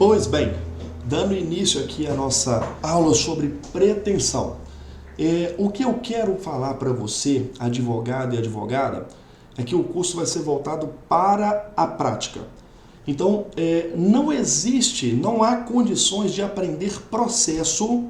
Pois bem, dando início aqui à nossa aula sobre pretensão. O que eu quero falar para você, advogado e advogada, é que o curso vai ser voltado para a prática. Então, não há condições de aprender processo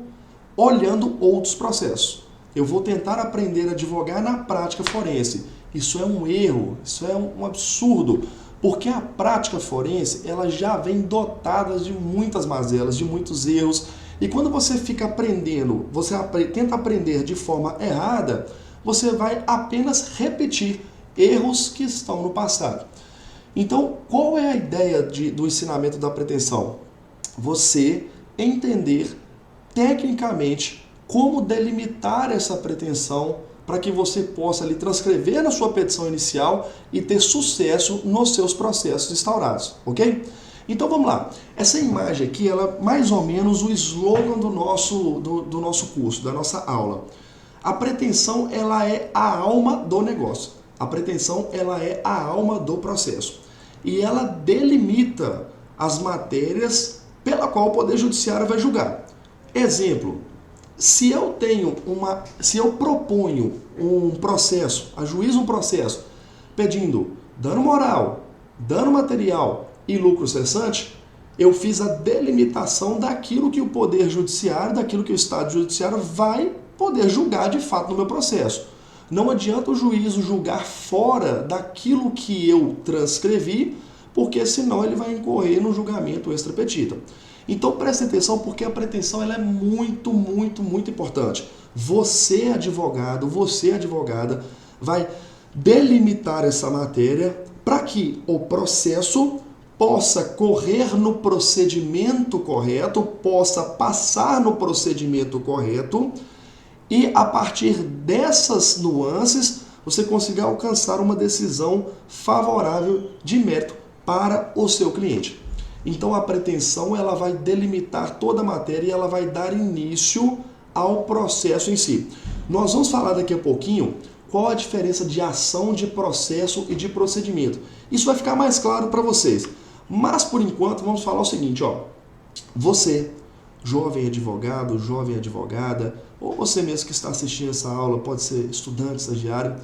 olhando outros processos. Eu vou tentar aprender a advogar na prática forense. Isso é um erro, isso é um absurdo, porque a prática forense ela já vem dotada de muitas mazelas, de muitos erros, e quando você fica aprendendo, tenta aprender de forma errada, você vai apenas repetir erros que estão no passado. Então, qual é a ideia do ensinamento da pretensão? Você entender tecnicamente como delimitar essa pretensão para que você possa ali transcrever na sua petição inicial e ter sucesso nos seus processos instaurados, ok? Então vamos lá. Essa imagem aqui, ela é mais ou menos o slogan do nosso curso, da nossa aula. A pretensão, ela é a alma do negócio. A pretensão, ela é a alma do processo. E ela delimita as matérias pela qual o Poder Judiciário vai julgar. Exemplo, se eu proponho um processo, ajuizo um processo, pedindo dano moral, dano material e lucro cessante, eu fiz a delimitação daquilo que o Poder Judiciário, daquilo que o Estado Judiciário vai poder julgar de fato no meu processo. Não adianta o juízo julgar fora daquilo que eu transcrevi, porque senão ele vai incorrer no julgamento extra petita. Então preste atenção, porque a pretensão ela é muito, muito, muito importante. Você, advogado, você, advogada, vai delimitar essa matéria para que o processo possa correr no procedimento correto, possa passar no procedimento correto e, a partir dessas nuances, você consiga alcançar uma decisão favorável de mérito para o seu cliente. Então a pretensão ela vai delimitar toda a matéria e ela vai dar início ao processo em si. Nós vamos falar daqui a pouquinho qual a diferença de ação, de processo e de procedimento. Isso vai ficar mais claro para vocês. Mas por enquanto vamos falar o seguinte, ó. Você, jovem advogado, jovem advogada, ou você mesmo que está assistindo essa aula, pode ser estudante, estagiário,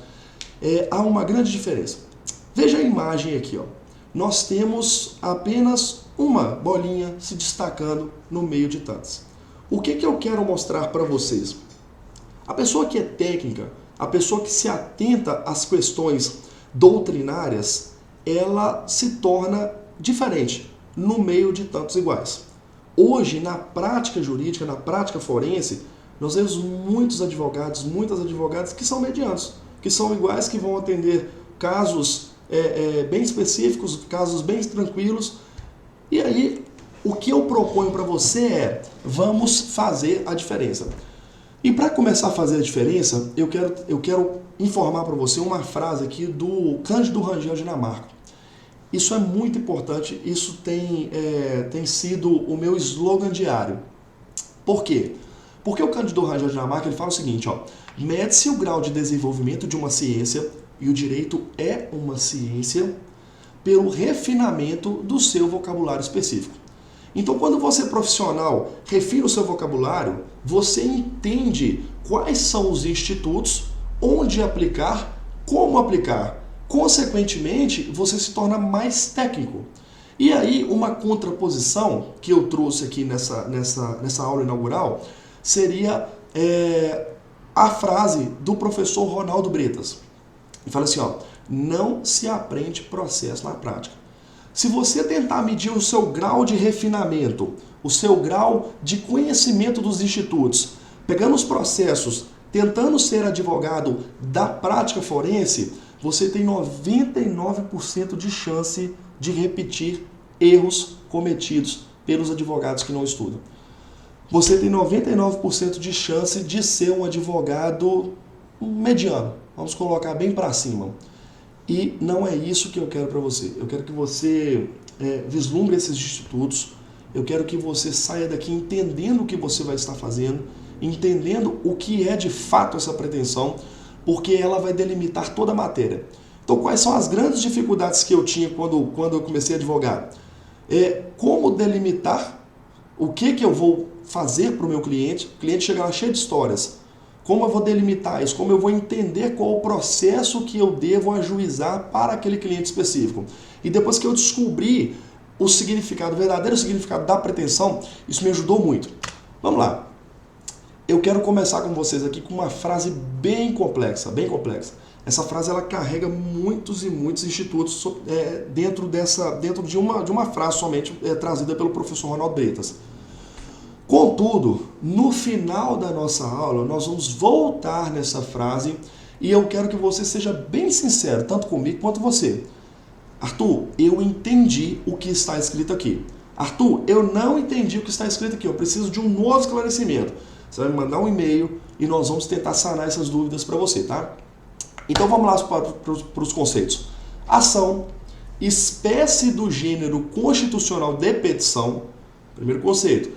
há uma grande diferença. Veja a imagem aqui, ó. Nós temos apenas uma bolinha se destacando no meio de tantas. O que eu quero mostrar para vocês? A pessoa que é técnica, a pessoa que se atenta às questões doutrinárias, ela se torna diferente no meio de tantos iguais. Hoje, na prática jurídica, na prática forense, nós vemos muitos advogados, muitas advogadas que são medianos, que são iguais, que vão atender casos bem específicos, casos bem tranquilos. E aí, o que eu proponho para você vamos fazer a diferença. E para começar a fazer a diferença, eu quero informar para você uma frase aqui do Cândido Rangel Dinamarca. Isso é muito importante, isso tem sido o meu slogan diário. Por quê? Porque o Cândido Rangel Dinamarca ele fala o seguinte, ó, mede-se o grau de desenvolvimento de uma ciência, e o direito é uma ciência, pelo refinamento do seu vocabulário específico. Então, quando você profissional refina o seu vocabulário, você entende quais são os institutos, onde aplicar, como aplicar. Consequentemente, você se torna mais técnico. E aí, uma contraposição que eu trouxe aqui nessa aula inaugural seria a frase do professor Ronaldo Bretas. Ele fala assim, ó, não se aprende processo na prática. Se você tentar medir o seu grau de refinamento, o seu grau de conhecimento dos institutos, pegando os processos, tentando ser advogado da prática forense, você tem 99% de chance de repetir erros cometidos pelos advogados que não estudam. Você tem 99% de chance de ser um advogado mediano. Vamos colocar bem para cima. E não é isso que eu quero para você. Eu quero que você vislumbre esses institutos. Eu quero que você saia daqui entendendo o que você vai estar fazendo, entendendo o que é de fato essa pretensão, porque ela vai delimitar toda a matéria. Então, quais são as grandes dificuldades que eu tinha quando eu comecei a advogar? Como delimitar o que eu vou fazer para o meu cliente. O cliente chega lá cheio de histórias. Como eu vou delimitar isso? Como eu vou entender qual o processo que eu devo ajuizar para aquele cliente específico? E depois que eu descobri o significado, o verdadeiro significado da pretensão, isso me ajudou muito. Vamos lá. Eu quero começar com vocês aqui com uma frase bem complexa, bem complexa. Essa frase ela carrega muitos e muitos institutos dentro de uma frase somente trazida pelo professor Ronaldo Bretas. Contudo, no final da nossa aula, nós vamos voltar nessa frase e eu quero que você seja bem sincero, tanto comigo quanto você. Arthur, eu entendi o que está escrito aqui. Arthur, eu não entendi o que está escrito aqui, eu preciso de um novo esclarecimento. Você vai me mandar um e-mail e nós vamos tentar sanar essas dúvidas para você, tá? Então vamos lá para os conceitos. Ação, espécie do gênero constitucional de petição, primeiro conceito.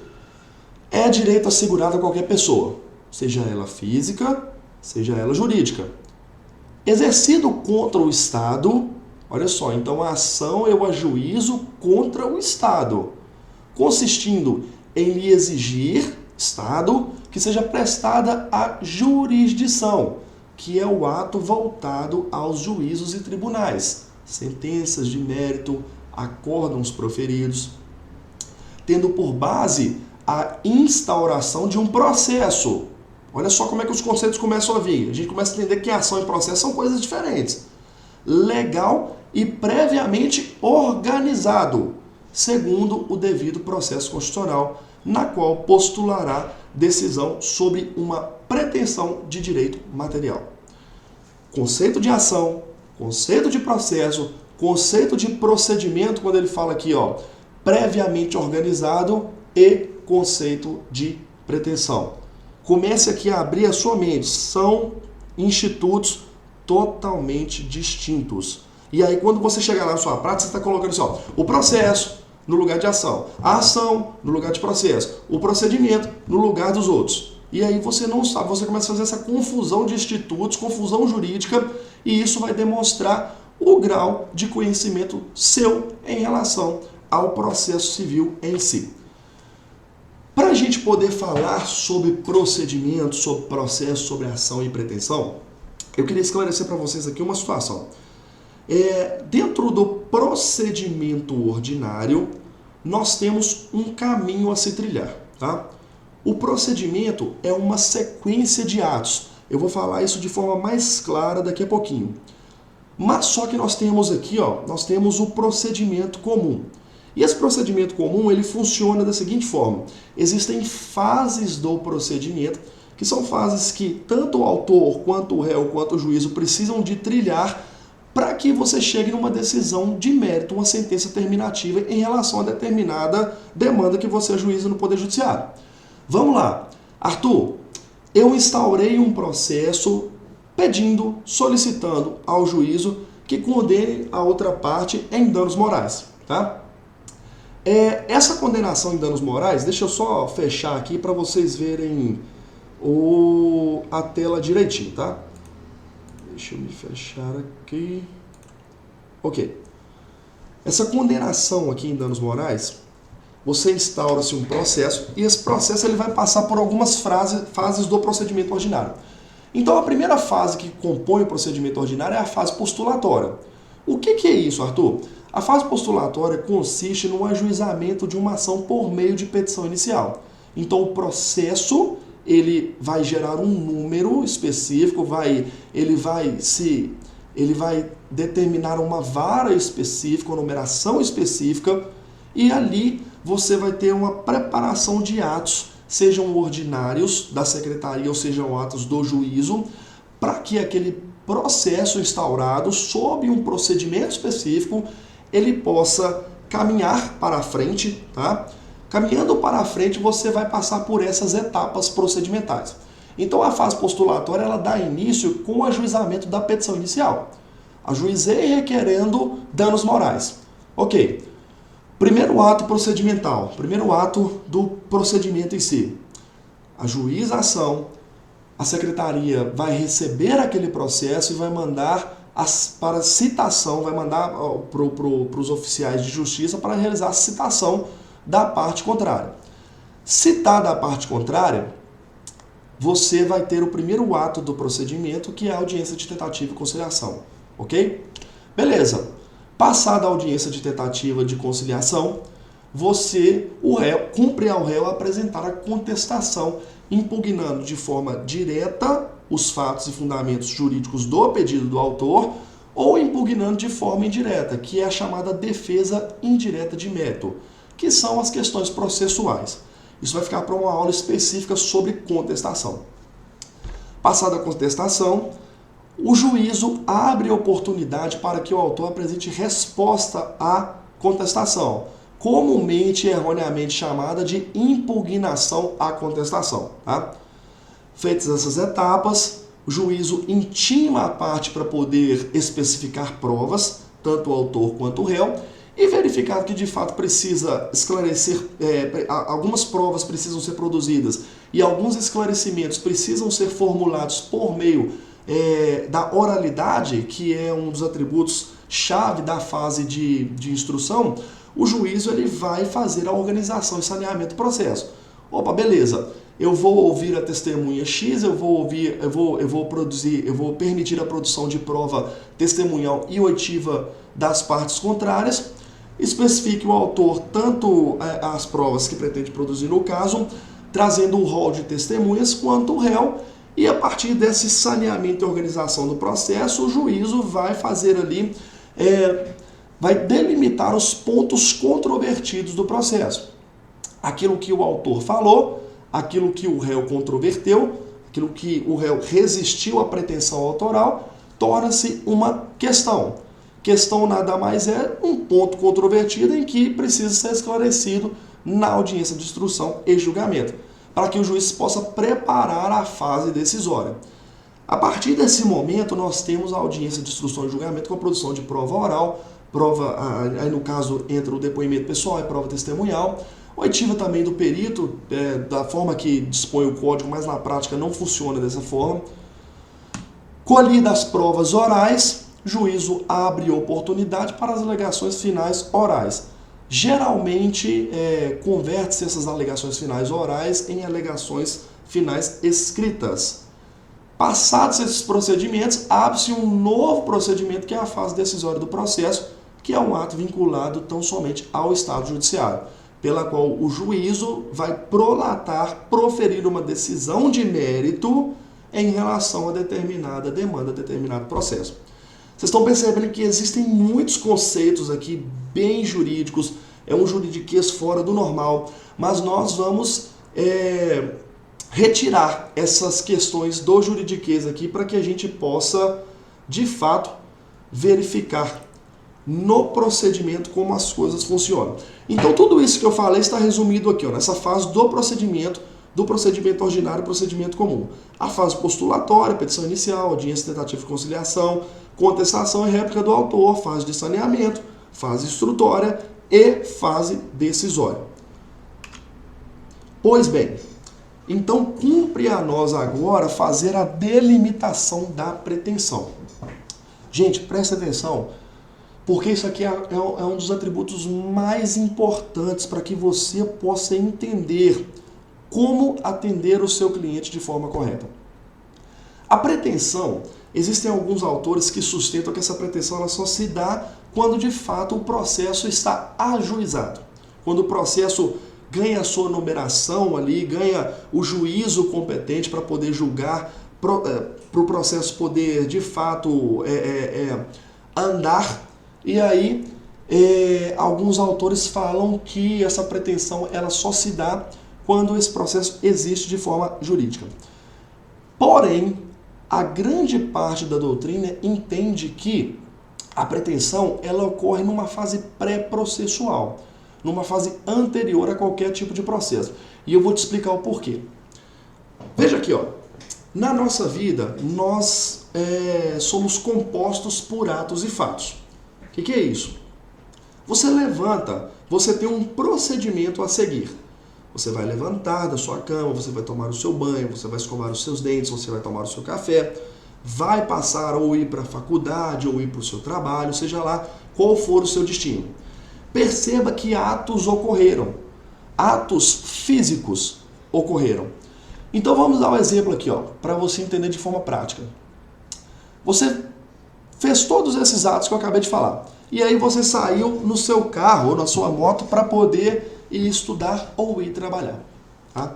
É direito assegurado a qualquer pessoa, seja ela física, seja ela jurídica. Exercido contra o Estado, olha só, então a ação eu ajuizo contra o Estado, consistindo em lhe exigir, Estado, que seja prestada a jurisdição, que é o ato voltado aos juízos e tribunais, sentenças de mérito, acórdãos proferidos, tendo por base a instauração de um processo. Olha só como é que os conceitos começam a vir. A gente começa a entender que ação e processo são coisas diferentes. Legal e previamente organizado, segundo o devido processo constitucional, na qual postulará decisão sobre uma pretensão de direito material. Conceito de ação, conceito de processo, conceito de procedimento, quando ele fala aqui, ó, previamente organizado e conceito de pretensão. Comece aqui a abrir a sua mente. São institutos totalmente distintos. E aí, quando você chegar lá na sua prática, você está colocando assim, ó, o processo no lugar de ação, a ação no lugar de processo, o procedimento no lugar dos outros. E aí você não sabe, você começa a fazer essa confusão de institutos, confusão jurídica, e isso vai demonstrar o grau de conhecimento seu em relação ao processo civil em si. Para a gente poder falar sobre procedimento, sobre processo, sobre ação e pretensão, eu queria esclarecer para vocês aqui uma situação. Dentro do procedimento ordinário, nós temos um caminho a se trilhar, tá? O procedimento é uma sequência de atos. Eu vou falar isso de forma mais clara daqui a pouquinho. Mas só que nós temos aqui, ó, nós temos o procedimento comum. E esse procedimento comum, ele funciona da seguinte forma. Existem fases do procedimento, que são fases que tanto o autor, quanto o réu, quanto o juízo precisam de trilhar para que você chegue numa decisão de mérito, uma sentença terminativa em relação a determinada demanda que você ajuiza no Poder Judiciário. Vamos lá. Arthur, eu instaurei um processo pedindo, solicitando ao juízo que condene a outra parte em danos morais, tá? Essa condenação em danos morais, deixa eu só fechar aqui para vocês verem a tela direitinho, tá? Deixa eu me fechar aqui. Ok. Essa condenação aqui em danos morais, você instaura-se um processo e esse processo ele vai passar por algumas fases do procedimento ordinário. Então a primeira fase que compõe o procedimento ordinário é a fase postulatória. O que é isso, Arthur? A fase postulatória consiste no ajuizamento de uma ação por meio de petição inicial. Então o processo ele vai gerar um número específico, ele vai determinar uma vara específica, uma numeração específica, e ali você vai ter uma preparação de atos, sejam ordinários da secretaria ou sejam atos do juízo, para que aquele processo instaurado sob um procedimento específico, ele possa caminhar para a frente, tá? Caminhando para a frente, você vai passar por essas etapas procedimentais. Então, a fase postulatória, ela dá início com o ajuizamento da petição inicial. Ajuizei requerendo danos morais. Ok. Primeiro ato procedimental, primeiro ato do procedimento em si. Ajuiza a ação, a secretaria vai receber aquele processo e vai mandar para citação, vai mandar para os oficiais de justiça para realizar a citação da parte contrária. Citada a parte contrária, você vai ter o primeiro ato do procedimento, que é a audiência de tentativa e conciliação, ok? Beleza. Passada a audiência de tentativa de conciliação, o réu, cumpre ao réu apresentar a contestação, impugnando de forma direta os fatos e fundamentos jurídicos do pedido do autor, ou impugnando de forma indireta, que é a chamada defesa indireta de mérito, que são as questões processuais. Isso vai ficar para uma aula específica sobre contestação. Passada a contestação, o juízo abre oportunidade para que o autor apresente resposta à contestação, comumente e erroneamente chamada de impugnação à contestação. Tá? Feitas essas etapas, o juízo intima a parte para poder especificar provas, tanto o autor quanto o réu, e verificado que de fato precisa esclarecer, algumas provas precisam ser produzidas e alguns esclarecimentos precisam ser formulados por meio da oralidade, que é um dos atributos-chave da fase de instrução, o juízo ele vai fazer a organização e saneamento do processo. Opa, beleza, eu vou ouvir a testemunha X, eu vou permitir a produção de prova testemunhal e oitiva das partes contrárias, especifique o autor tanto as provas que pretende produzir no caso, trazendo o rol de testemunhas, quanto o réu, e a partir desse saneamento e organização do processo, o juízo vai fazer ali, vai delimitar os pontos controvertidos do processo. Aquilo que o autor falou, aquilo que o réu controverteu, aquilo que o réu resistiu à pretensão autoral, torna-se uma questão. Questão nada mais é um ponto controvertido em que precisa ser esclarecido na audiência de instrução e julgamento, para que o juiz possa preparar a fase decisória. A partir desse momento, nós temos a audiência de instrução e julgamento com a produção de prova oral, aí no caso entra o depoimento pessoal e prova testemunhal, oitiva também do perito, da forma que dispõe o código, mas na prática não funciona dessa forma. Colhidas as provas orais, juízo abre oportunidade para as alegações finais orais. Geralmente, converte-se essas alegações finais orais em alegações finais escritas. Passados esses procedimentos, abre-se um novo procedimento, que é a fase decisória do processo, que é um ato vinculado tão somente ao Estado Judiciário, pela qual o juízo vai prolatar, proferir uma decisão de mérito em relação a determinada demanda, determinado processo. Vocês estão percebendo que existem muitos conceitos aqui bem jurídicos, é um juridiquês fora do normal, mas nós vamos retirar essas questões do juridiquês aqui para que a gente possa, de fato, verificar no procedimento como as coisas funcionam. Então tudo isso que eu falei está resumido aqui, nessa fase do procedimento ordinário e procedimento comum. A fase postulatória, petição inicial, audiência tentativa de conciliação, contestação e réplica do autor, fase de saneamento, fase instrutória e fase decisória. Pois bem, então cumpre a nós agora fazer a delimitação da pretensão. Gente, presta atenção, porque isso aqui é um dos atributos mais importantes para que você possa entender como atender o seu cliente de forma correta. A pretensão, existem alguns autores que sustentam que essa pretensão ela só se dá quando de fato o processo está ajuizado. Quando o processo ganha a sua numeração ali, ganha o juízo competente para poder julgar, para o processo poder de fato andar. E aí alguns autores falam que essa pretensão ela só se dá quando esse processo existe de forma jurídica. Porém, a grande parte da doutrina entende que a pretensão ela ocorre numa fase pré-processual, numa fase anterior a qualquer tipo de processo. E eu vou te explicar o porquê. Veja aqui, ó. Na nossa vida, nós somos compostos por atos e fatos. O que é isso? Você levanta, você tem um procedimento a seguir. Você vai levantar da sua cama, você vai tomar o seu banho, você vai escovar os seus dentes, você vai tomar o seu café. vai passar ou ir para a faculdade ou ir para o seu trabalho, seja lá qual for o seu destino. Perceba que atos ocorreram, atos físicos ocorreram. Então vamos dar um exemplo aqui, para você entender de forma prática. Você fez todos esses atos que eu acabei de falar. E aí você saiu no seu carro ou na sua moto para poder ir estudar ou ir trabalhar. Tá?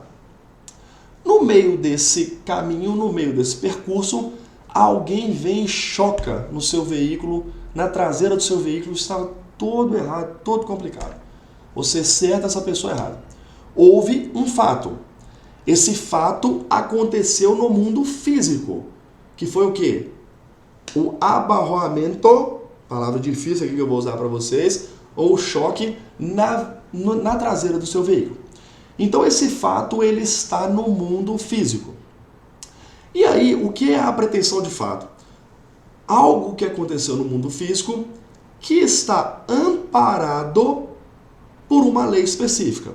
No meio desse caminho, no meio desse percurso, alguém vem e choca no seu veículo, na traseira do seu veículo, estava todo errado, todo complicado. Você certa essa pessoa errada. Houve um fato. Esse fato aconteceu no mundo físico, que foi o quê? O abarroamento, palavra difícil aqui que eu vou usar para vocês, ou choque na traseira do seu veículo. Então esse fato ele está no mundo físico. E aí, o que é a pretensão de fato? Algo que aconteceu no mundo físico que está amparado por uma lei específica.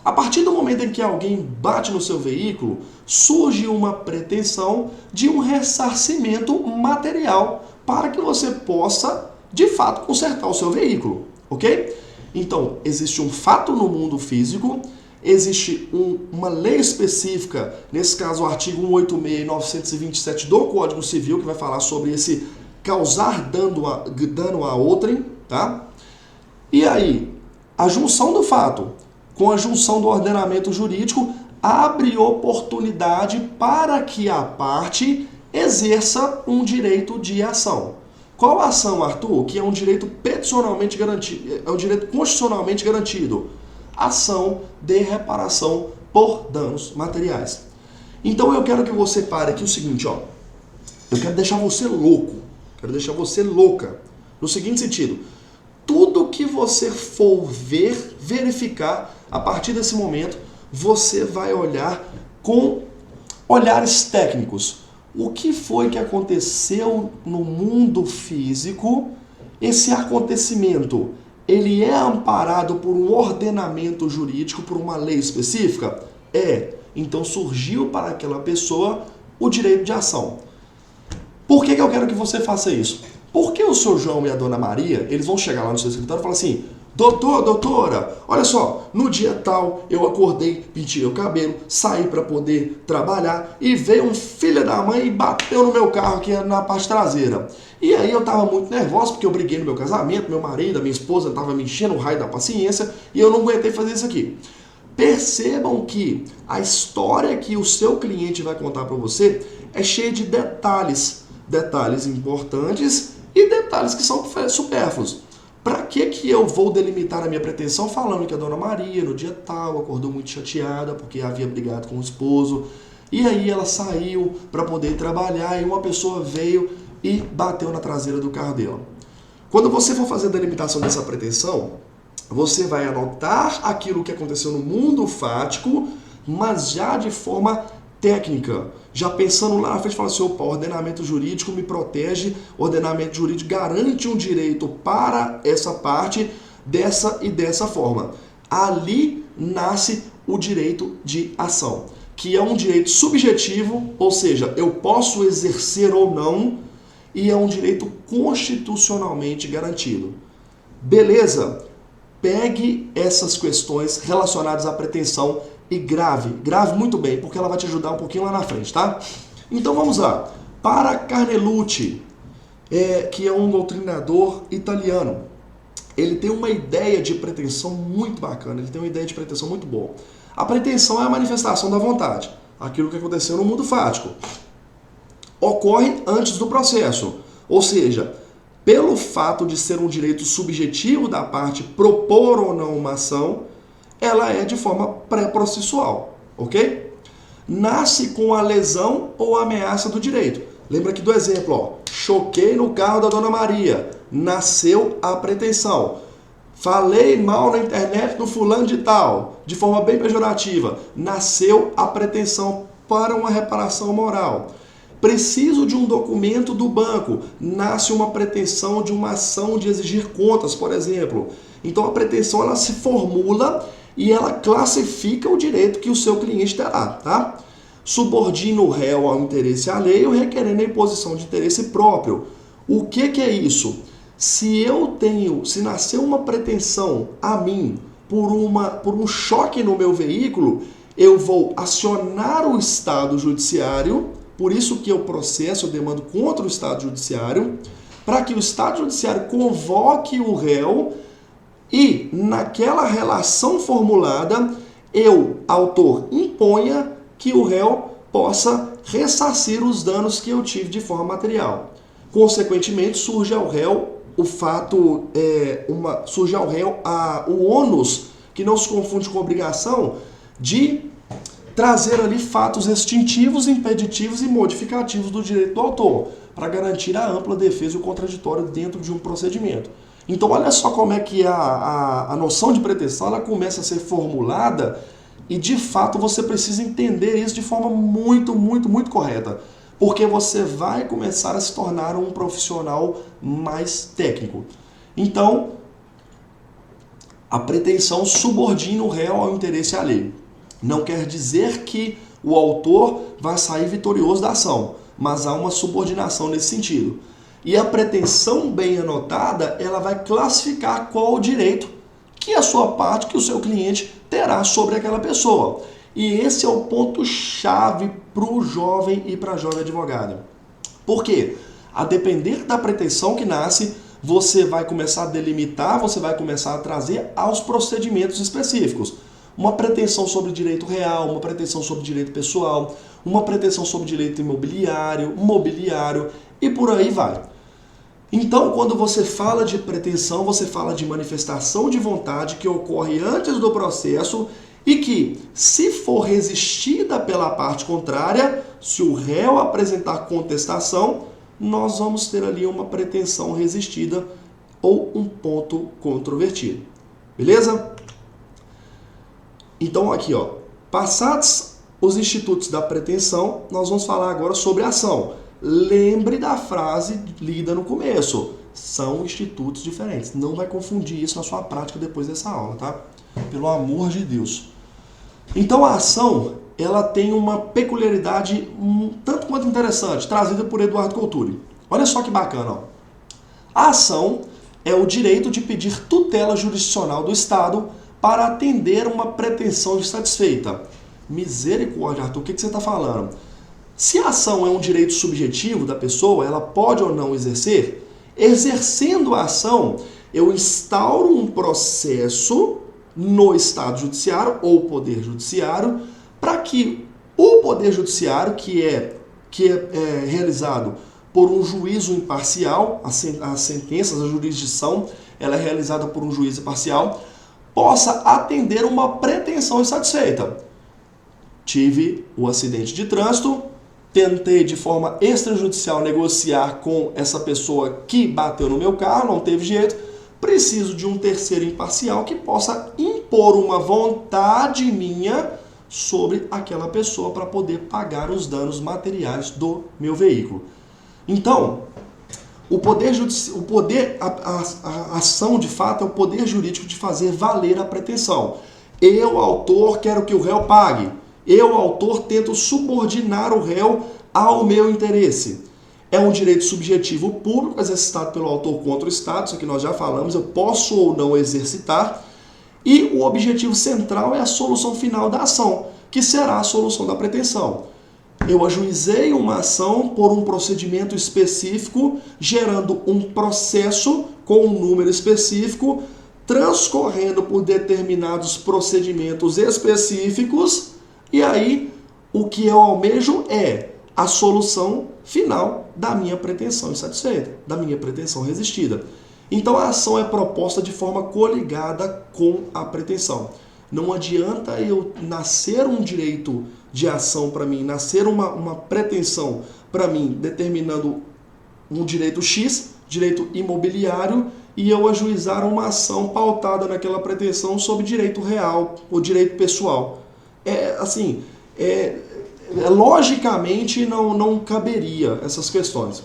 A partir do momento em que alguém bate no seu veículo, surge uma pretensão de um ressarcimento material para que você possa, de fato, consertar o seu veículo, ok? Então, existe um fato no mundo físico, existe uma lei específica, nesse caso o artigo 186 e 927 do Código Civil, que vai falar sobre esse causar dano a outrem, tá? E aí, a junção do fato com a junção do ordenamento jurídico abre oportunidade para que a parte exerça um direito de ação. Qual a ação, Arthur? Que é um direito peticionalmente garantido, é um direito constitucionalmente garantido. Ação de reparação por danos materiais. Então eu quero que você pare aqui o seguinte, eu quero deixar você louco, quero deixar você louca, no seguinte sentido: tudo que você for verificar a partir desse momento, você vai olhar com olhares técnicos. O que foi que aconteceu no mundo físico? Esse acontecimento, ele é amparado por um ordenamento jurídico, por uma lei específica? Então surgiu para aquela pessoa o direito de ação. Por que eu quero que você faça isso? Porque o seu João e a dona Maria, eles vão chegar lá no seu escritório e falar assim: doutora, olha só, no dia tal eu acordei, pintei o cabelo, saí para poder trabalhar e veio um filho da mãe e bateu no meu carro aqui na parte traseira. E aí eu tava muito nervosa porque eu briguei no meu casamento, meu marido, a minha esposa tava me enchendo o raio da paciência e eu não aguentei fazer isso aqui. Percebam que a história que o seu cliente vai contar para você é cheia de detalhes importantes e detalhes que são supérfluos. Para que eu vou delimitar a minha pretensão falando que a dona Maria, no dia tal, acordou muito chateada porque havia brigado com o esposo, e aí ela saiu para poder trabalhar e uma pessoa veio e bateu na traseira do carro dela. Quando você for fazer a delimitação dessa pretensão, você vai anotar aquilo que aconteceu no mundo fático, mas já de forma técnica, já pensando lá na frente, fala assim: opa, ordenamento jurídico me protege, ordenamento jurídico garante um direito para essa parte dessa e dessa forma. Ali nasce o direito de ação, que é um direito subjetivo, ou seja, eu posso exercer ou não, e é um direito constitucionalmente garantido. Beleza? Pegue essas questões relacionadas à pretensão e grave muito bem, porque ela vai te ajudar um pouquinho lá na frente, tá? Então vamos lá. Para Carnelucci, que é um doutrinador italiano, ele tem uma ideia de pretensão muito bacana, ele tem uma ideia de pretensão muito boa. A pretensão é a manifestação da vontade, aquilo que aconteceu no mundo fático. Ocorre antes do processo, ou seja, pelo fato de ser um direito subjetivo da parte propor ou não uma ação, ela é de forma pré-processual, ok? Nasce com a lesão ou ameaça do direito. Lembra aqui do exemplo, choquei no carro da dona Maria, nasceu a pretensão. Falei mal na internet do fulano de tal, de forma bem pejorativa, nasceu a pretensão para uma reparação moral. Preciso de um documento do banco, nasce uma pretensão de uma ação de exigir contas, por exemplo. Então a pretensão ela se formula e ela classifica o direito que o seu cliente terá, tá? subordina o réu ao interesse alheio, requerendo a imposição de interesse próprio. O que é isso? Se nasceu uma pretensão a mim por um choque no meu veículo, eu vou acionar o Estado Judiciário, por isso que eu processo, eu demando contra o Estado Judiciário, para que o Estado Judiciário convoque o réu e, naquela relação formulada, eu, autor, imponha que o réu possa ressarcir os danos que eu tive de forma material. Consequentemente, surge ao réu o ônus, que não se confunde com obrigação, de trazer ali fatos extintivos, impeditivos e modificativos do direito do autor, para garantir a ampla defesa e o contraditório dentro de um procedimento. Então, olha só como é que a noção de pretensão ela começa a ser formulada e, de fato, você precisa entender isso de forma muito, muito, muito correta, porque você vai começar a se tornar um profissional mais técnico. Então, a pretensão subordina o réu ao interesse alheio. Não quer dizer que o autor vai sair vitorioso da ação, mas há uma subordinação nesse sentido. E a pretensão bem anotada, ela vai classificar qual o direito que a sua parte, que o seu cliente terá sobre aquela pessoa. E esse é o ponto-chave para o jovem e para a jovem advogada. Por quê? A depender da pretensão que nasce, você vai começar a delimitar, você vai começar a trazer aos procedimentos específicos. Uma pretensão sobre direito real, uma pretensão sobre direito pessoal, uma pretensão sobre direito imobiliário, mobiliário e por aí vai. Então, quando você fala de pretensão, você fala de manifestação de vontade que ocorre antes do processo e que, se for resistida pela parte contrária, se o réu apresentar contestação, nós vamos ter ali uma pretensão resistida ou um ponto controvertido. Beleza? Então, aqui, passados os institutos da pretensão, nós vamos falar agora sobre a ação. Lembre da frase lida no começo. São institutos diferentes. Não vai confundir isso na sua prática depois dessa aula, tá? Pelo amor de Deus. Então, a ação, ela tem uma peculiaridade tanto quanto interessante, trazida por Eduardo Couturi. Olha só que bacana, ó. A ação é o direito de pedir tutela jurisdicional do Estado para atender uma pretensão insatisfeita. Misericórdia, Arthur, o que você está falando? Se a ação é um direito subjetivo da pessoa, ela pode ou não exercer? Exercendo a ação, eu instauro um processo no Estado Judiciário ou Poder Judiciário para que o Poder Judiciário, que é realizado por um juízo imparcial, as sentenças, a jurisdição, ela é realizada por um juiz imparcial, possa atender uma pretensão insatisfeita. Tive o acidente de trânsito, tentei de forma extrajudicial negociar com essa pessoa que bateu no meu carro, não teve jeito, preciso de um terceiro imparcial que possa impor uma vontade minha sobre aquela pessoa para poder pagar os danos materiais do meu veículo. Então, a ação de fato é o poder jurídico de fazer valer a pretensão. Eu, autor, quero que o réu pague. Eu, autor, tento subordinar o réu ao meu interesse. É um direito subjetivo público exercitado pelo autor contra o Estado, isso aqui nós já falamos, eu posso ou não exercitar. E o objetivo central é a solução final da ação, que será a solução da pretensão. Eu ajuizei uma ação por um procedimento específico, gerando um processo com um número específico, transcorrendo por determinados procedimentos específicos, e aí o que eu almejo é a solução final da minha pretensão insatisfeita, da minha pretensão resistida. Então a ação é proposta de forma coligada com a pretensão. Não adianta eu nascer um direito de ação para mim, nascer uma pretensão para mim, determinando um direito X, direito imobiliário, e eu ajuizar uma ação pautada naquela pretensão sobre direito real ou direito pessoal. Logicamente não caberia essas questões.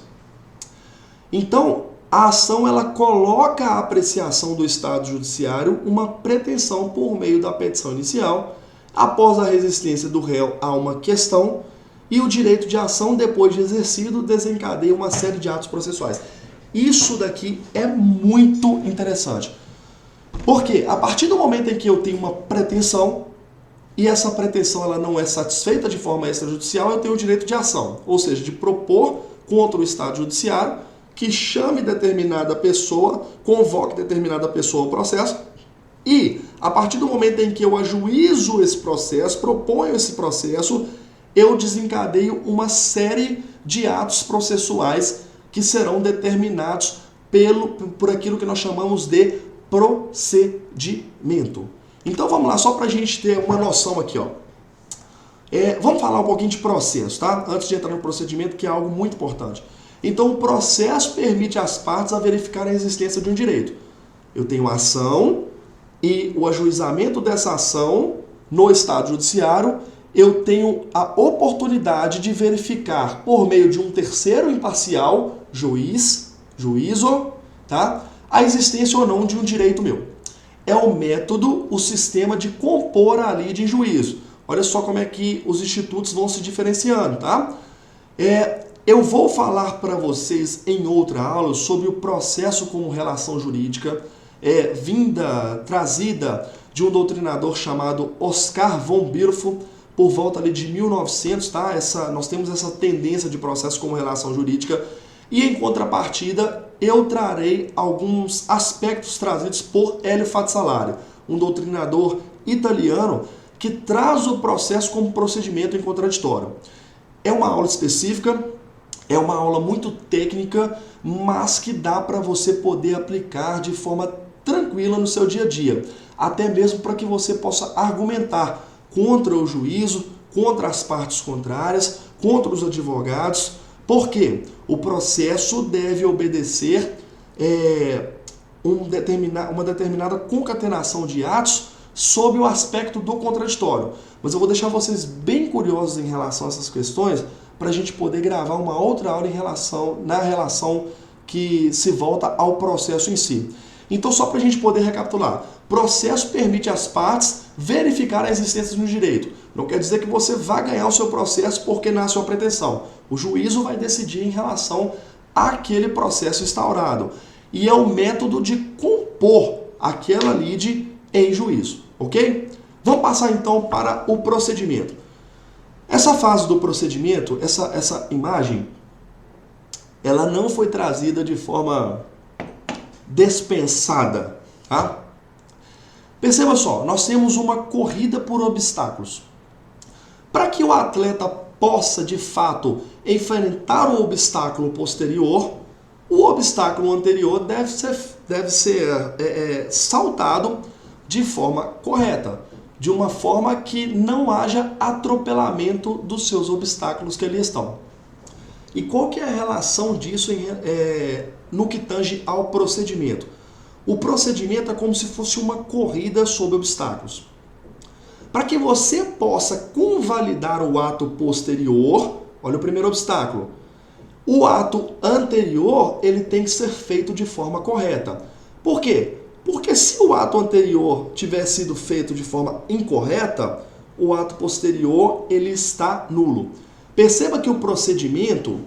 Então, a ação ela coloca a apreciação do Estado Judiciário uma pretensão por meio da petição inicial. após a resistência do réu a uma questão, e o direito de ação, depois de exercido, desencadeia uma série de atos processuais. Isso daqui é muito interessante. Porque a partir do momento em que eu tenho uma pretensão, e essa pretensão ela não é satisfeita de forma extrajudicial, eu tenho o direito de ação, ou seja, de propor contra o Estado Judiciário que chame determinada pessoa, convoque determinada pessoa ao processo, e a partir do momento em que eu ajuizo esse processo, proponho esse processo, eu desencadeio uma série de atos processuais que serão determinados por aquilo que nós chamamos de procedimento. Então vamos lá, só para a gente ter uma noção aqui, ó. Vamos falar um pouquinho de processo, tá? Antes de entrar no procedimento, que é algo muito importante. Então o processo permite às partes a verificar a existência de um direito. Eu tenho a ação e o ajuizamento dessa ação no Estado Judiciário, eu tenho a oportunidade de verificar por meio de um terceiro imparcial, juízo, tá? A existência ou não de um direito meu. É o método, o sistema de compor a lide em juízo. Olha só como é que os institutos vão se diferenciando, tá? Eu vou falar para vocês em outra aula sobre o processo como relação jurídica, trazida de um doutrinador chamado Oscar von Birchow, por volta ali de 1900, tá? Nós temos essa tendência de processo como relação jurídica. E em contrapartida, eu trarei alguns aspectos trazidos por Hélio Fazzaglari, um doutrinador italiano que traz o processo como procedimento em contraditório. É uma aula específica, é uma aula muito técnica, mas que dá para você poder aplicar de forma tranquila no seu dia a dia, até mesmo para que você possa argumentar contra o juízo, contra as partes contrárias, contra os advogados. Por quê? O processo deve obedecer uma determinada concatenação de atos sob o aspecto do contraditório. Mas eu vou deixar vocês bem curiosos em relação a essas questões para a gente poder gravar uma outra aula na relação que se volta ao processo em si. Então, só para a gente poder recapitular, processo permite às partes verificar a existência de um direito. Não quer dizer que você vai ganhar o seu processo porque nasce uma pretensão. O juízo vai decidir em relação àquele processo instaurado. E é o método de compor aquela lide em juízo, ok? Vamos passar então para o procedimento. Essa fase do procedimento, essa imagem, ela não foi trazida de forma dispensada, tá? Perceba só, nós temos uma corrida por obstáculos. Para que o atleta possa, de fato, enfrentar o obstáculo posterior, o obstáculo anterior deve ser saltado de forma correta, de uma forma que não haja atropelamento dos seus obstáculos que ali estão. E qual que é a relação disso no que tange ao procedimento? O procedimento é como se fosse uma corrida sobre obstáculos. Para que você possa convalidar o ato posterior, olha o primeiro obstáculo, o ato anterior ele tem que ser feito de forma correta. Por quê? Porque se o ato anterior tiver sido feito de forma incorreta, o ato posterior ele está nulo. Perceba que o procedimento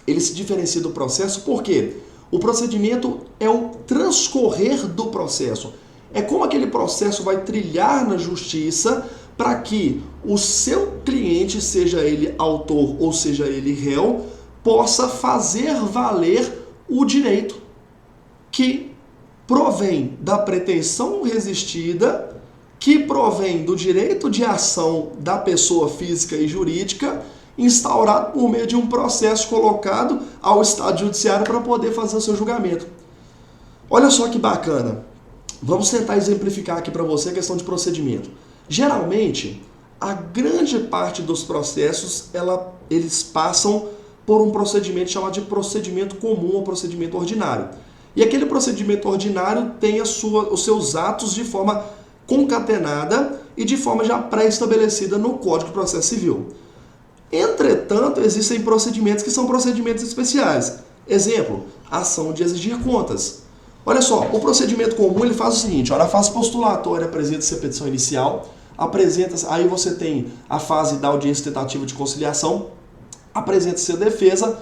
ele se diferencia do processo, por quê? O procedimento é o transcorrer do processo. É como aquele processo vai trilhar na justiça para que o seu cliente, seja ele autor ou seja ele réu, possa fazer valer o direito que provém da pretensão resistida, que provém do direito de ação da pessoa física e jurídica, instaurado por meio de um processo colocado ao Estado Judiciário para poder fazer o seu julgamento. Olha só que bacana. Vamos tentar exemplificar aqui para você a questão de procedimento. Geralmente, a grande parte dos processos, eles passam por um procedimento chamado de procedimento comum ou procedimento ordinário. E aquele procedimento ordinário tem os seus atos de forma concatenada e de forma já pré-estabelecida no Código de Processo Civil. Entretanto, existem procedimentos que são procedimentos especiais. Exemplo, ação de exigir contas. Olha só, o procedimento comum ele faz o seguinte, olha, a fase postulatória apresenta-se a petição inicial, apresenta, aí você tem a fase da audiência tentativa de conciliação, apresenta-se a defesa,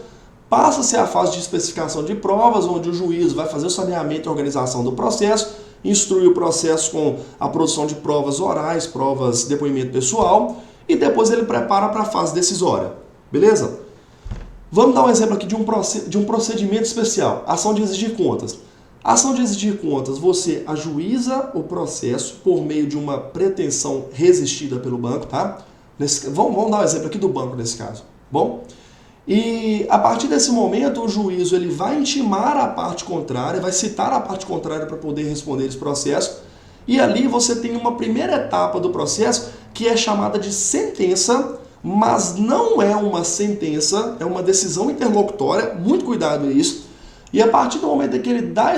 passa-se a fase de especificação de provas, onde o juiz vai fazer o saneamento e organização do processo, instrui o processo com a produção de provas orais, provas de depoimento pessoal, e depois ele prepara para a fase decisória. Beleza? Vamos dar um exemplo aqui de um procedimento especial, ação de exigir contas. A ação de exigir contas, você ajuiza o processo por meio de uma pretensão resistida pelo banco, tá? Vamos dar um exemplo aqui do banco nesse caso, bom? E a partir desse momento, o juízo ele vai intimar a parte contrária, vai citar a parte contrária para poder responder esse processo, e ali você tem uma primeira etapa do processo que é chamada de sentença, mas não é uma sentença, é uma decisão interlocutória, muito cuidado nisso. E a partir do momento que ele dá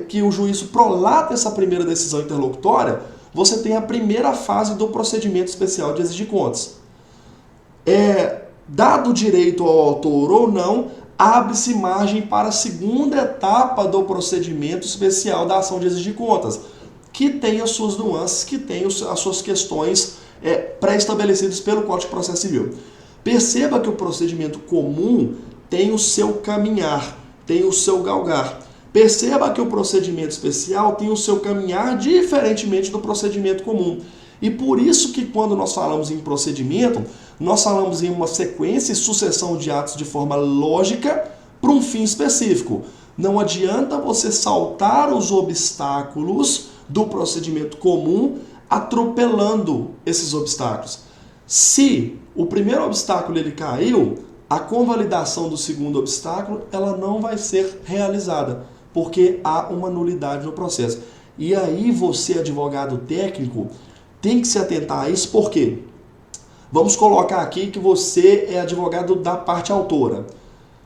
que o juízo prolata essa primeira decisão interlocutória, você tem a primeira fase do procedimento especial de exigir contas. Dado o direito ao autor ou não, abre-se margem para a segunda etapa do procedimento especial da ação de exigir contas, que tem as suas nuances, que tem as suas questões pré-estabelecidas pelo Código de Processo Civil. Perceba que o procedimento comum tem o seu caminhar, tem o seu galgar. Perceba que o procedimento especial tem o seu caminhar diferentemente do procedimento comum. E por isso que quando nós falamos em procedimento, nós falamos em uma sequência e sucessão de atos de forma lógica para um fim específico. Não adianta você saltar os obstáculos do procedimento comum atropelando esses obstáculos. Se o primeiro obstáculo ele caiu, a convalidação do segundo obstáculo ela não vai ser realizada, porque há uma nulidade no processo. E aí você, advogado técnico, tem que se atentar a isso, por quê? Vamos colocar aqui que você é advogado da parte autora.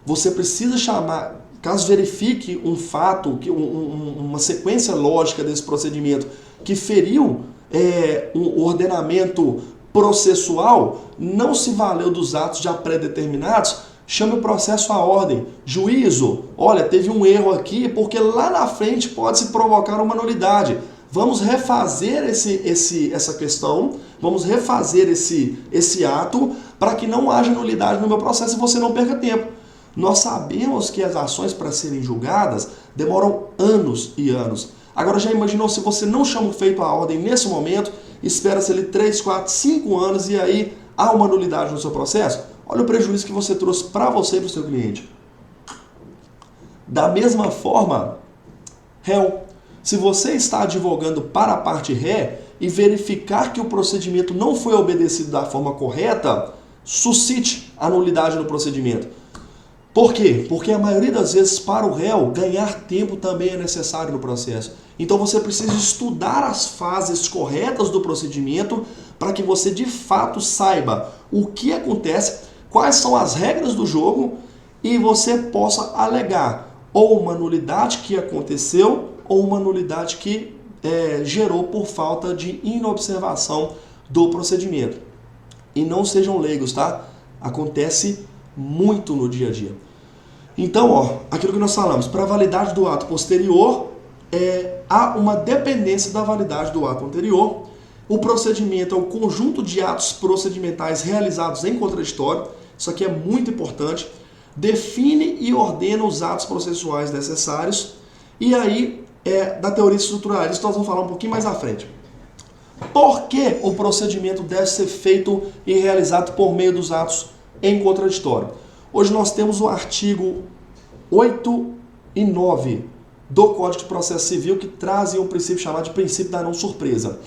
Você precisa chamar, caso verifique um fato, uma sequência lógica desse procedimento que feriu um ordenamento processual, não se valeu dos atos já pré-determinados, chame o processo à ordem. Juízo, olha, teve um erro aqui, porque lá na frente pode se provocar uma nulidade. Vamos refazer essa questão, vamos refazer esse ato para que não haja nulidade no meu processo e você não perca tempo. Nós sabemos que as ações para serem julgadas demoram anos e anos. Agora já imaginou se você não chama o feito à ordem nesse momento, espera-se ali 3, 4, 5 anos e aí há uma nulidade no seu processo? Olha o prejuízo que você trouxe para você e para o seu cliente. Da mesma forma, réu, se você está advogando para a parte ré e verificar que o procedimento não foi obedecido da forma correta, suscite a nulidade no procedimento. Por quê? Porque a maioria das vezes para o réu ganhar tempo também é necessário no processo. Então você precisa estudar as fases corretas do procedimento para que você de fato saiba o que acontece, quais são as regras do jogo e você possa alegar ou uma nulidade que aconteceu ou uma nulidade que gerou por falta de inobservação do procedimento. E não sejam leigos, tá? Acontece muito no dia a dia. Então, aquilo que nós falamos, para a validade do ato posterior, há uma dependência da validade do ato anterior. O procedimento é o conjunto de atos procedimentais realizados em contraditório. Isso aqui é muito importante. Define e ordena os atos processuais necessários. E aí, da teoria estruturalista, nós vamos falar um pouquinho mais à frente. Por que o procedimento deve ser feito e realizado por meio dos atos em contraditório? Hoje nós temos o artigo 8 e 9 do Código de Processo Civil que trazem um princípio chamado de princípio da não surpresa.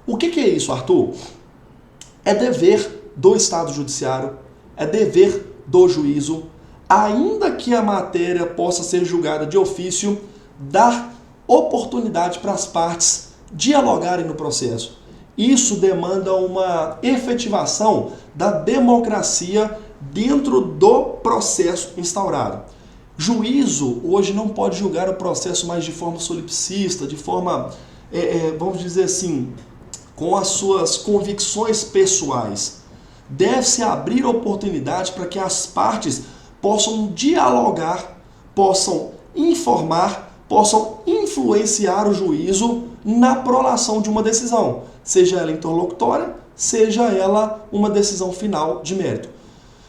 O que é isso, Arthur? É dever do Estado Judiciário, é dever do juízo, ainda que a matéria possa ser julgada de ofício, dar oportunidade para as partes dialogarem no processo. Isso demanda uma efetivação da democracia dentro do processo instaurado. Juízo hoje não pode julgar o processo mais de forma solipsista, de forma, vamos dizer assim, com as suas convicções pessoais. Deve-se abrir oportunidade para que as partes possam dialogar, possam informar, possam influenciar o juízo na prolação de uma decisão. seja ela interlocutória, seja ela uma decisão final de mérito.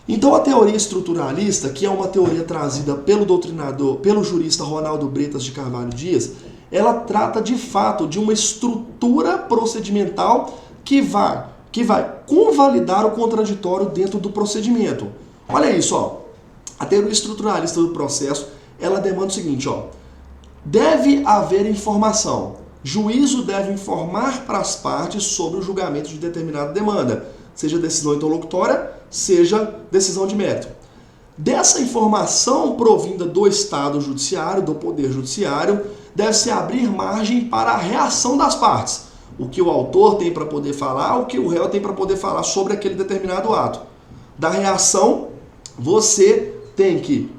Então a teoria estruturalista, que é uma teoria trazida pelo doutrinador, pelo jurista Ronaldo Bretas de Carvalho Dias, ela trata de fato de uma estrutura procedimental que vai convalidar o contraditório dentro do procedimento. Olha isso, ó. A teoria estruturalista do processo, ela demanda o seguinte, ó. Deve haver informação. Juízo deve informar para as partes sobre o julgamento de determinada demanda, seja decisão interlocutória, seja decisão de mérito. Dessa informação provinda do Estado Judiciário, do Poder Judiciário, deve-se abrir margem para a reação das partes. O que o autor tem para poder falar, o que o réu tem para poder falar sobre aquele determinado ato. Da reação, você tem que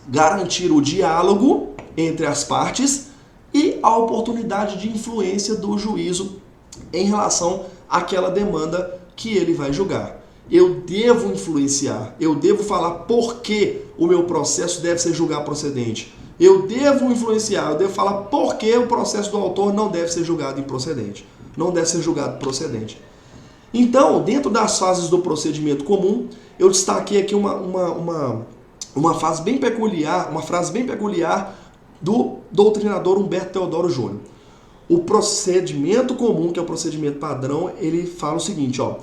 garantir o diálogo entre as partes e a oportunidade de influência do juízo em relação àquela demanda que ele vai julgar. Eu devo influenciar, eu devo falar por que o meu processo deve ser julgado procedente. Eu devo influenciar, eu devo falar por que o processo do autor não deve ser julgado improcedente, não deve ser julgado procedente. Então, dentro das fases do procedimento comum, eu destaquei aqui uma frase bem peculiar do doutrinador Humberto Teodoro Júnior. O procedimento comum, que é o procedimento padrão, ele fala o seguinte, ó,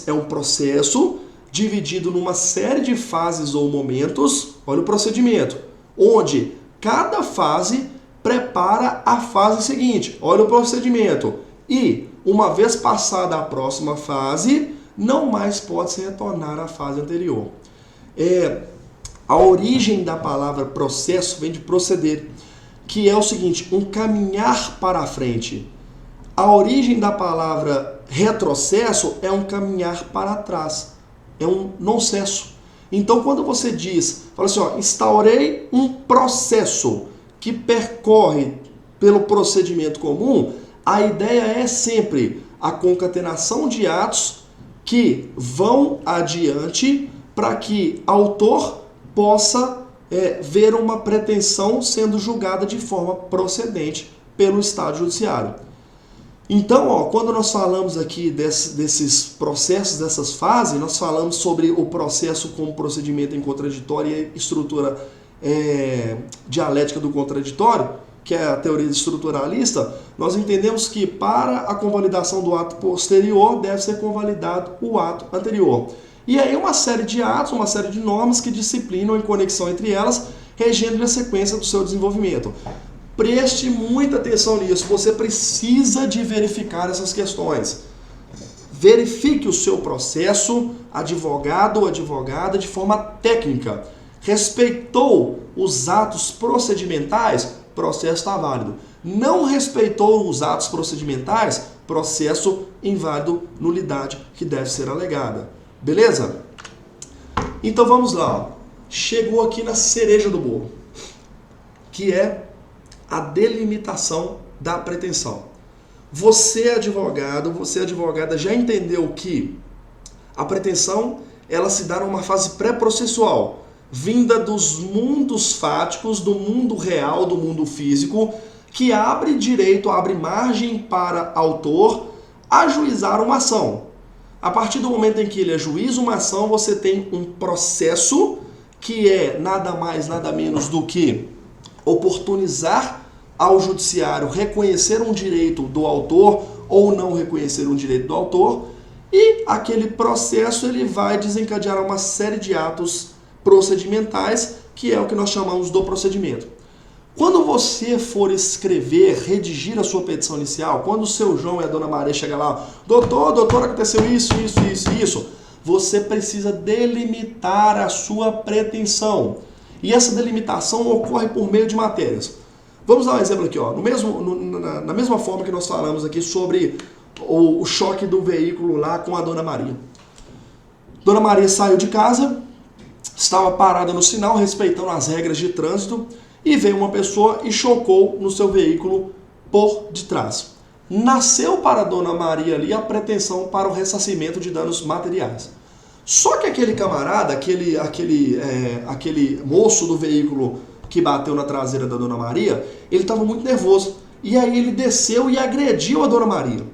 é um processo dividido numa série de fases ou momentos, olha o procedimento, onde cada fase prepara a fase seguinte, olha o procedimento, e uma vez passada a próxima fase, não mais pode se retornar à fase anterior. A origem da palavra processo vem de proceder, que é o seguinte, um caminhar para a frente. A origem da palavra retrocesso é um caminhar para trás, é um noncesso. Então, quando você fala assim, ó, instaurei um processo que percorre pelo procedimento comum, a ideia é sempre a concatenação de atos que vão adiante para que autor possa ver uma pretensão sendo julgada de forma procedente pelo Estado Judiciário. Então, ó, quando nós falamos aqui desses processos, dessas fases, nós falamos sobre o processo como procedimento em contraditório e estrutura dialética do contraditório, que é a teoria estruturalista, nós entendemos que para a convalidação do ato posterior deve ser convalidado o ato anterior. E aí uma série de atos, uma série de normas que disciplinam em conexão entre elas, regendo a sequência do seu desenvolvimento. Preste muita atenção nisso, você precisa de verificar essas questões. Verifique o seu processo, advogado ou advogada, de forma técnica. Respeitou os atos procedimentais? Processo está válido. Não respeitou os atos procedimentais? Processo inválido, nulidade que deve ser alegada. Beleza? Então vamos lá. Chegou aqui na cereja do bolo, que é a delimitação da pretensão. Você, advogado, você, advogada, já entendeu que a pretensão ela se dá numa fase pré-processual, vinda dos mundos fáticos, do mundo real, do mundo físico, que abre direito, abre margem para autor ajuizar uma ação. A partir do momento em que ele ajuiza uma ação, você tem um processo que é nada mais, nada menos do que oportunizar ao judiciário reconhecer um direito do autor ou não reconhecer um direito do autor, e aquele processo ele vai desencadear uma série de atos procedimentais, que é o que nós chamamos do procedimento. Quando você for escrever, redigir a sua petição inicial, quando o seu João e a dona Maria chegam lá, doutor, aconteceu isso, você precisa delimitar a sua pretensão. E essa delimitação ocorre por meio de matérias. Vamos dar um exemplo aqui, ó. Na mesma forma que nós falamos aqui sobre o choque do veículo lá com a dona Maria. Dona Maria saiu de casa, estava parada no sinal, respeitando as regras de trânsito, e veio uma pessoa e chocou no seu veículo por detrás. Nasceu para a dona Maria ali a pretensão para o ressarcimento de danos materiais. Só que aquele camarada, aquele moço do veículo que bateu na traseira da dona Maria, ele estava muito nervoso. e aí ele desceu e agrediu a Dona Maria.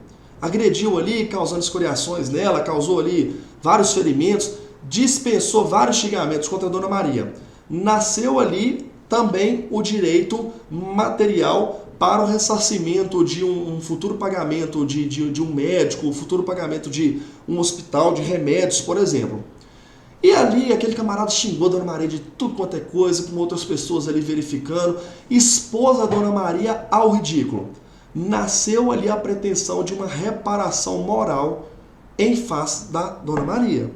Agrediu ali, causando escoriações nela, causou ali vários ferimentos, dispensou vários xingamentos contra a Dona Maria. Nasceu ali também o direito material para o ressarcimento de um futuro pagamento de um médico, o futuro pagamento de um hospital, de remédios, por exemplo. E ali aquele camarada xingou a Dona Maria de tudo quanto é coisa, com outras pessoas ali verificando, expôs a Dona Maria ao ridículo. Nasceu ali a pretensão de uma reparação moral em face da Dona Maria.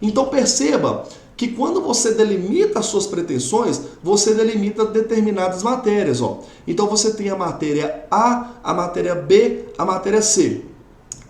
Então perceba que quando você delimita as suas pretensões, você delimita determinadas matérias. Ó. Então você tem a matéria A, a matéria B, a matéria C.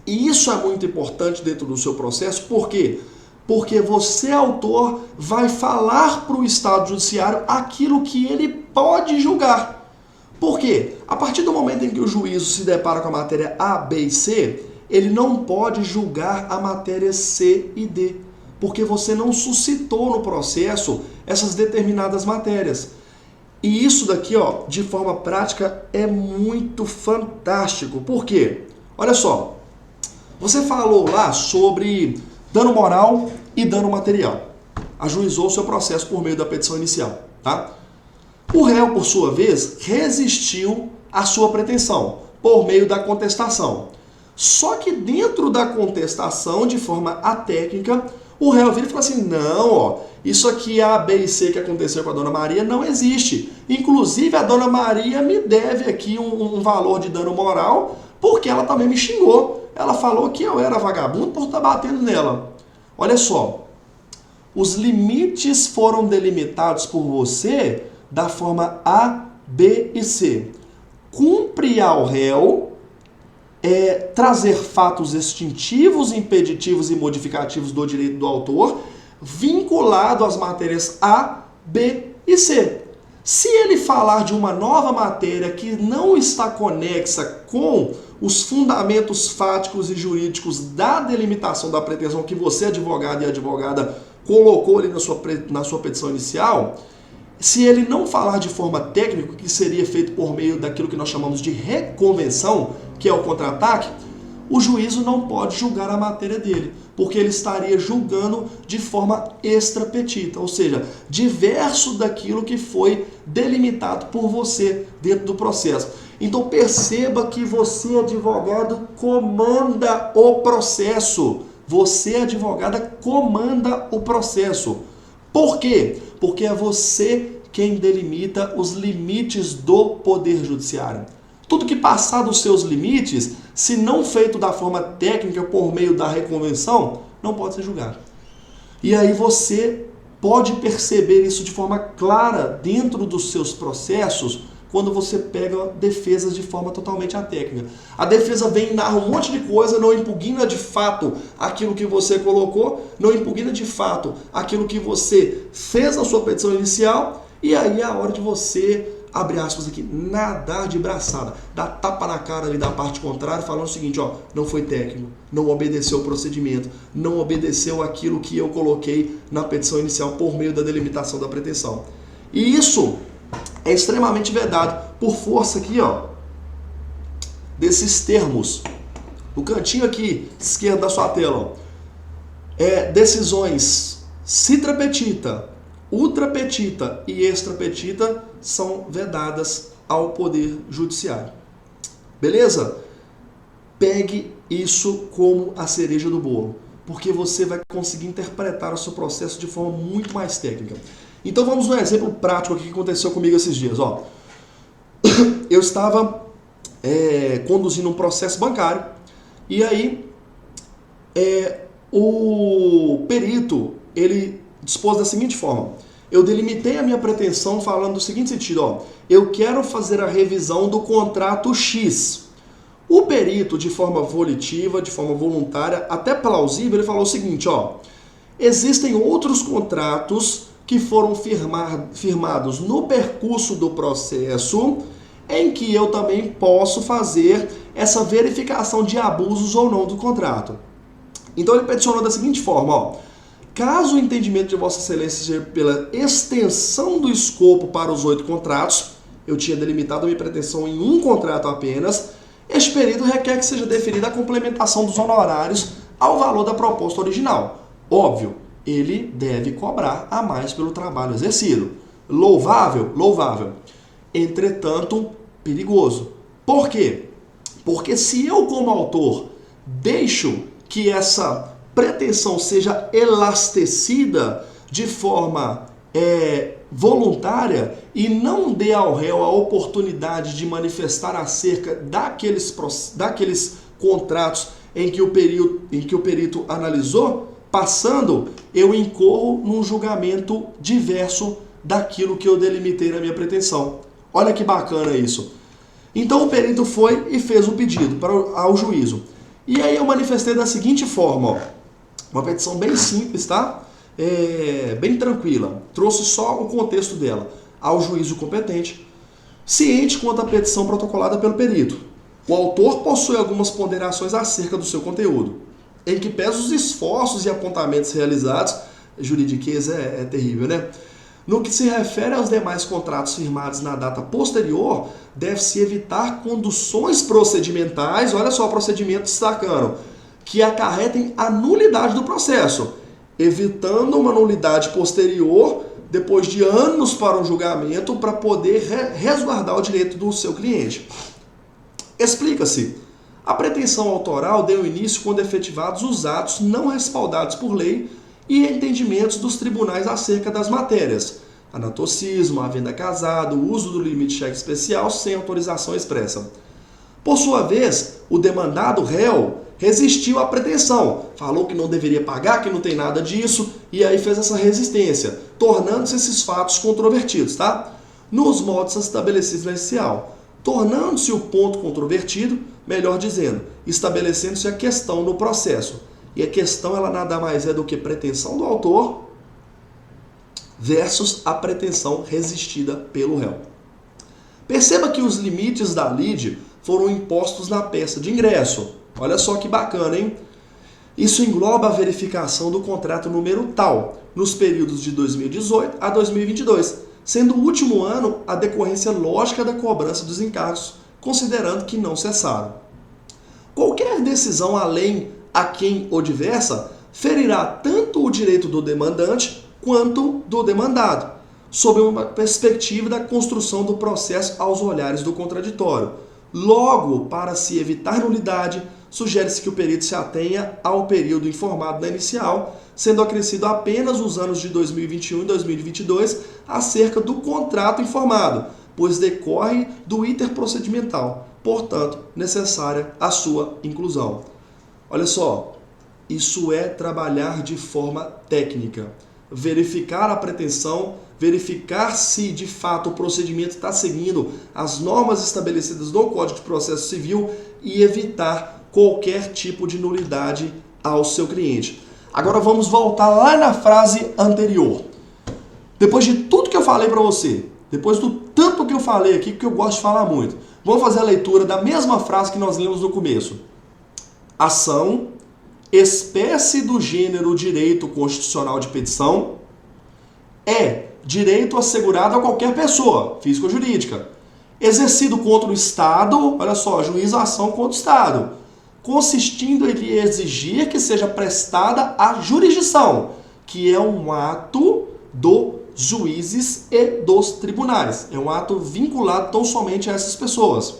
E isso é muito importante dentro do seu processo, por quê? Porque você, autor, vai falar para o Estado Judiciário aquilo que ele pode julgar. Por quê? A partir do momento em que o juízo se depara com a matéria A, B e C, ele não pode julgar a matéria C e D, porque você não suscitou no processo essas determinadas matérias. E isso daqui, ó, de forma prática, é muito fantástico. Por quê? Olha só, você falou lá sobre dano moral e dano material. Ajuizou o seu processo por meio da petição inicial, tá? O réu, por sua vez, resistiu à sua pretensão por meio da contestação. Só que dentro da contestação, de forma atécnica, o réu vira e fala assim, não, ó, isso aqui A, B e C que aconteceu com a Dona Maria não existe. Inclusive, a Dona Maria me deve aqui um valor de dano moral, porque ela também me xingou. Ela falou que eu era vagabundo por estar batendo nela. Olha só, os limites foram delimitados por você da forma A, B e C. Cumpre ao réu trazer fatos extintivos, impeditivos e modificativos do direito do autor, vinculado às matérias A, B e C. Se ele falar de uma nova matéria que não está conexa com os fundamentos fáticos e jurídicos da delimitação da pretensão que você, advogado e advogada, colocou ali na sua petição inicial, se ele não falar de forma técnica, que seria feito por meio daquilo que nós chamamos de reconvenção, que é o contra-ataque, o juízo não pode julgar a matéria dele, porque ele estaria julgando de forma extra-petita, ou seja, diverso daquilo que foi delimitado por você dentro do processo. Então perceba que você, advogado, comanda o processo. Você, advogada, comanda o processo. Por quê? Porque é você quem delimita os limites do Poder Judiciário. Tudo que passar dos seus limites, se não feito da forma técnica por meio da reconvenção, não pode ser julgado. E aí você pode perceber isso de forma clara dentro dos seus processos quando você pega defesas de forma totalmente atécnica. A defesa vem e narra um monte de coisa, não impugna de fato aquilo que você colocou, não impugna de fato aquilo que você fez na sua petição inicial, e aí é a hora de você, abre aspas aqui, nadar de braçada, dar tapa na cara ali da parte contrária, falando o seguinte, ó, não foi técnico, não obedeceu o procedimento, não obedeceu aquilo que eu coloquei na petição inicial por meio da delimitação da pretensão. E isso é extremamente vedado por força aqui, ó, desses termos. No cantinho aqui, esquerdo da sua tela, ó, decisões citra petita, ultra petita e extra petita são vedadas ao Poder Judiciário. Beleza? Pegue isso como a cereja do bolo, porque você vai conseguir interpretar o seu processo de forma muito mais técnica. Então vamos no exemplo prático aqui que aconteceu comigo esses dias. Ó. Eu estava conduzindo um processo bancário e aí o perito ele dispôs da seguinte forma. Eu delimitei a minha pretensão falando do seguinte sentido. Ó, eu quero fazer a revisão do contrato X. O perito, de forma volitiva, de forma voluntária, até plausível, ele falou o seguinte. Ó, existem outros contratos que foram firmados no percurso do processo, em que eu também posso fazer essa verificação de abusos ou não do contrato. Então ele peticionou da seguinte forma, ó, caso o entendimento de Vossa Excelência seja pela extensão do escopo para os 8 contratos, eu tinha delimitado a minha pretensão em um contrato apenas, este período requer que seja definida a complementação dos honorários ao valor da proposta original. Óbvio, ele deve cobrar a mais pelo trabalho exercido. Louvável? Louvável. Entretanto, perigoso. Por quê? Porque se eu, como autor, deixo que essa pretensão seja elastecida de forma voluntária e não dê ao réu a oportunidade de manifestar acerca daqueles contratos em que o perito analisou, passando, eu incorro num julgamento diverso daquilo que eu delimitei na minha pretensão. Olha que bacana isso. Então o perito foi e fez o pedido ao juízo. E aí eu manifestei da seguinte forma, ó, uma petição bem simples, tá? Bem tranquila. Trouxe só o contexto dela ao juízo competente, ciente quanto à petição protocolada pelo perito. O autor possui algumas ponderações acerca do seu conteúdo, em que pesa os esforços e apontamentos realizados. Juridiquês é terrível, né? No que se refere aos demais contratos firmados na data posterior, deve-se evitar conduções procedimentais, olha só o procedimento destacando, que acarretem a nulidade do processo, evitando uma nulidade posterior, depois de anos para um julgamento, para poder resguardar o direito do seu cliente. Explica-se. A pretensão autoral deu início quando efetivados os atos não respaldados por lei e entendimentos dos tribunais acerca das matérias, anatocismo, a venda casada, o uso do limite de cheque especial sem autorização expressa. Por sua vez, o demandado réu resistiu à pretensão, falou que não deveria pagar, que não tem nada disso, e aí fez essa resistência, tornando-se esses fatos controvertidos, tá? Nos modos estabelecidos na inicial, tornando-se o ponto controvertido, melhor dizendo, estabelecendo-se a questão no processo. E a questão, ela nada mais é do que pretensão do autor versus a pretensão resistida pelo réu. Perceba que os limites da lide foram impostos na peça de ingresso. Olha só que bacana, hein? Isso engloba a verificação do contrato número tal, nos períodos de 2018 a 2022, sendo o último ano a decorrência lógica da cobrança dos encargos, considerando que não cessaram. Qualquer decisão além a quem ou diversa ferirá tanto o direito do demandante quanto do demandado, sob uma perspectiva da construção do processo aos olhares do contraditório. Logo, para se evitar nulidade, sugere-se que o perito se atenha ao período informado na inicial, sendo acrescido apenas os anos de 2021 e 2022 acerca do contrato informado, pois decorre do iter procedimental, portanto, necessária a sua inclusão. Olha só, isso é trabalhar de forma técnica, verificar a pretensão, verificar se de fato o procedimento está seguindo as normas estabelecidas no Código de Processo Civil e evitar qualquer tipo de nulidade ao seu cliente. Agora vamos voltar lá na frase anterior. Depois de tudo que eu falei para você, depois do tanto que eu falei aqui, que eu gosto de falar muito, vamos fazer a leitura da mesma frase que nós lemos no começo. Ação, espécie do gênero direito constitucional de petição, é direito assegurado a qualquer pessoa, física ou jurídica, exercido contra o Estado, olha só, juiz a ação contra o Estado, consistindo em lhe exigir que seja prestada a jurisdição, que é um ato dos juízes e dos tribunais, é um ato vinculado tão somente a essas pessoas,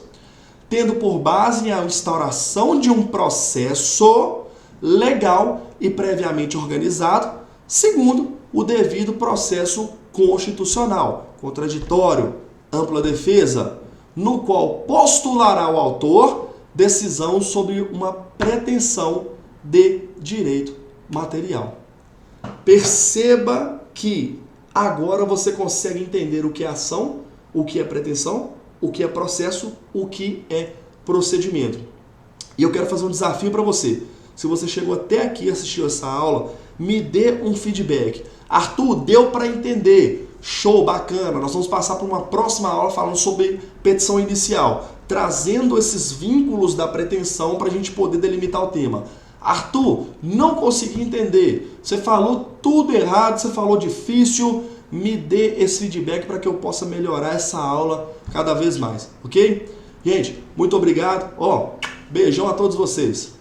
tendo por base a instauração de um processo legal e previamente organizado, segundo o devido processo constitucional, contraditório, ampla defesa, no qual postulará o autor decisão sobre uma pretensão de direito material. Perceba que agora você consegue entender o que é ação, o que é pretensão, o que é processo, o que é procedimento. E eu quero fazer um desafio para você. Se você chegou até aqui e assistiu essa aula, me dê um feedback. Arthur, deu para entender? Show, bacana. Nós vamos passar por uma próxima aula falando sobre petição inicial, trazendo esses vínculos da pretensão para a gente poder delimitar o tema. Arthur, não consegui entender. Você falou tudo errado, você falou difícil, me dê esse feedback para que eu possa melhorar essa aula cada vez mais, ok? Gente, muito obrigado. Ó, beijão a todos vocês.